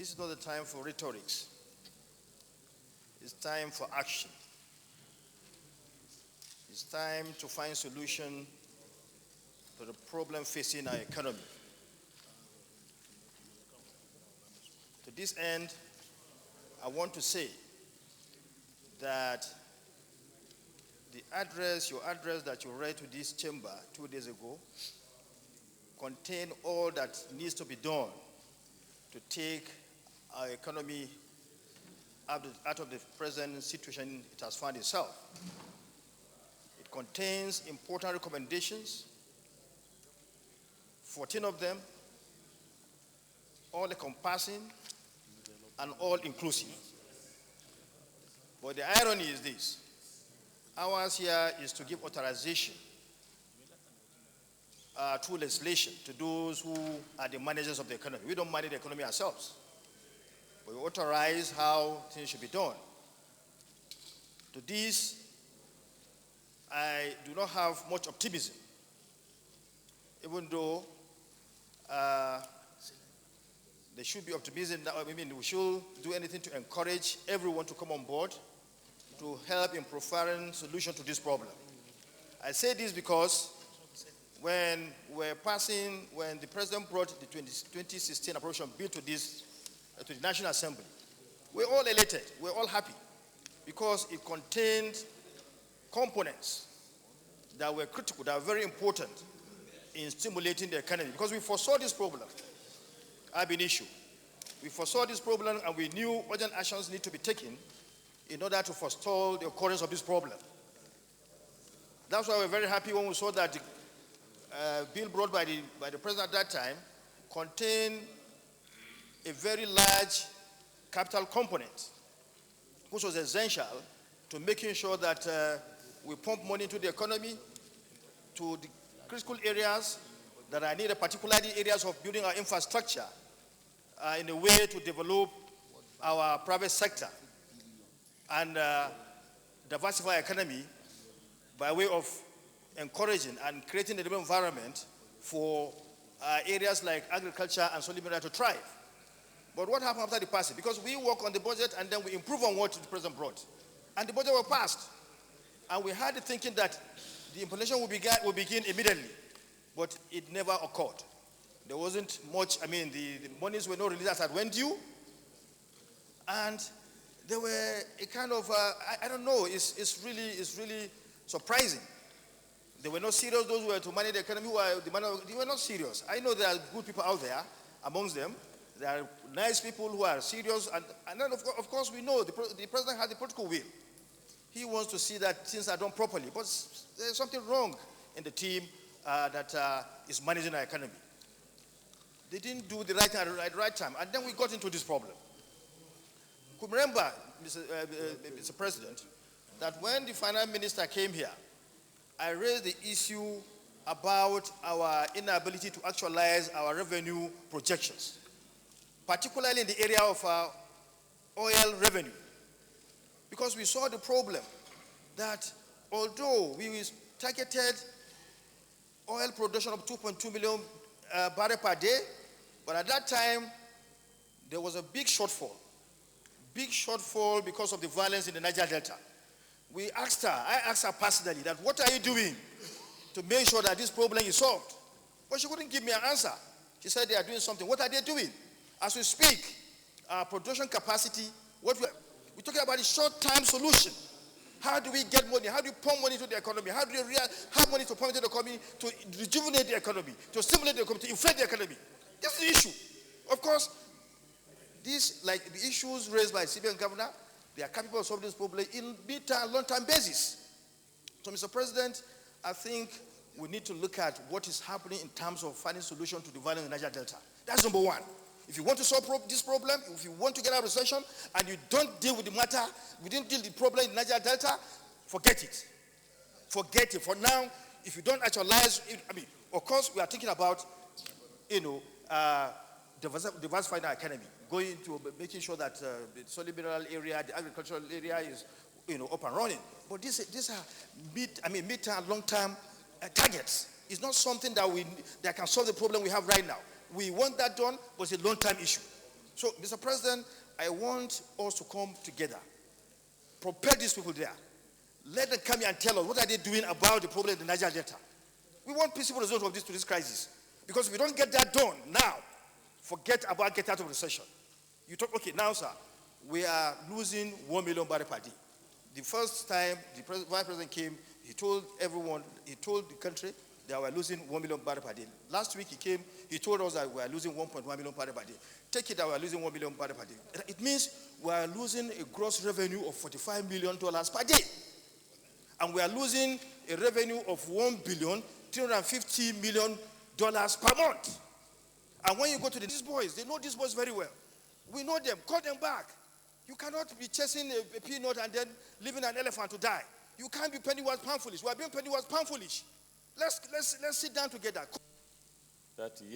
This is not the time for rhetorics. It's time for action. It's time to find solution to the problem facing our economy. To this end, I want to say that your address that you read to this chamber 2 days ago, contain all that needs to be done to take our economy out of the present situation it has found itself. It contains important recommendations, 14 of them, all encompassing and all inclusive. But the irony is this: ours here is to give authorization through legislation to those who are the managers of the economy. We don't manage the economy ourselves, but we authorize how things should be done. To this, I do not have much optimism, even though there should be optimism. We should do anything to encourage everyone to come on board to help in providing solution to this problem. I say this because when the president brought the 2016 appropriation bill to the National Assembly, we're all elated, we're all happy, because it contained components that were critical, that were very important in stimulating the economy, because we foresaw this problem have been issue. We foresaw this problem, and we knew urgent actions need to be taken in order to forestall the occurrence of this problem. That's why we're very happy when we saw that the bill brought by the president at that time contained a very large capital component, which was essential to making sure that we pump money into the economy, to the critical areas that are needed, particularly areas of building our infrastructure in a way to develop our private sector and diversify our economy by way of encouraging and creating a development environment for areas like agriculture and solid mineral to thrive. But what happened after the passing? Because we work on the budget and then we improve on what the president brought. And the budget was passed. And we had the thinking that the implementation will begin immediately. But it never occurred. There wasn't much, the monies were not released as when due. And there were a kind of, I don't know, it's really surprising. They were not serious. Those who were to manage the economy, they were not serious. I know there are good people out there amongst them. There are nice people who are serious. And then, of course, we know the president has the political will. He wants to see that things are done properly. But there's something wrong in the team that is managing our economy. They didn't do the right thing at the right time. And then we got into this problem. Could remember, Mr. President, that when the finance minister came here, I raised the issue about our inability to actualize our revenue projections, particularly in the area of oil revenue. Because we saw the problem that although we targeted oil production of 2.2 million barrels per day, but at that time, there was a big shortfall because of the violence in the Niger Delta. I asked her personally that, what are you doing to make sure that this problem is solved? But she wouldn't give me an answer. She said they are doing something. What are they doing? As we speak, our production capacity, we're talking about a short-term solution. How do we get money? How do we pump money to the economy? How do we have money to pump into the economy, to rejuvenate the economy, to stimulate the economy, to inflate the economy? That's the issue. Of course, these, like the issues raised by the CBN governor, they are capable of solving this problem in mid-term and long-term basis. So, Mr. President, I think we need to look at what is happening in terms of finding solution to the violence in the Niger Delta. That's number one. If you want to solve this problem, if you want to get out of recession, and you don't deal with the matter, we didn't deal with the problem in the Niger Delta, forget it. Forget it. For now, if you don't actualize it, of course, we are thinking about, diversifying our economy, going to making sure that the solid mineral area, the agricultural area is, up and running. But these are mid-term, long-term targets. It's not something that can solve the problem we have right now. We want that done, but it's a long-term issue. So, Mr. President, I want us to come together, propel these people there. Let them come here and tell us what are they doing about the problem in the Niger Delta. We want peaceful result of this crisis. Because if we don't get that done now, forget about getting out of recession. You talk, okay, now, sir, we are losing 1 million barrels per day. The first time the vice president came, he told everyone, he told the country that we are losing 1 million barrels per day. Last week he came, he told us that we are losing 1.1 million barrels per day. Take it that we are losing 1 million barrels per day. It means we are losing a gross revenue of $45 million per day. And we are losing a revenue of $1.35 billion per month. And when you go to these boys, they know these boys very well. We know them. Call them back. You cannot be chasing a peanut and then leaving an elephant to die. You can't be penny-wise, pound foolish. We are being penny-wise, pound foolish. Let's sit down together. That yes.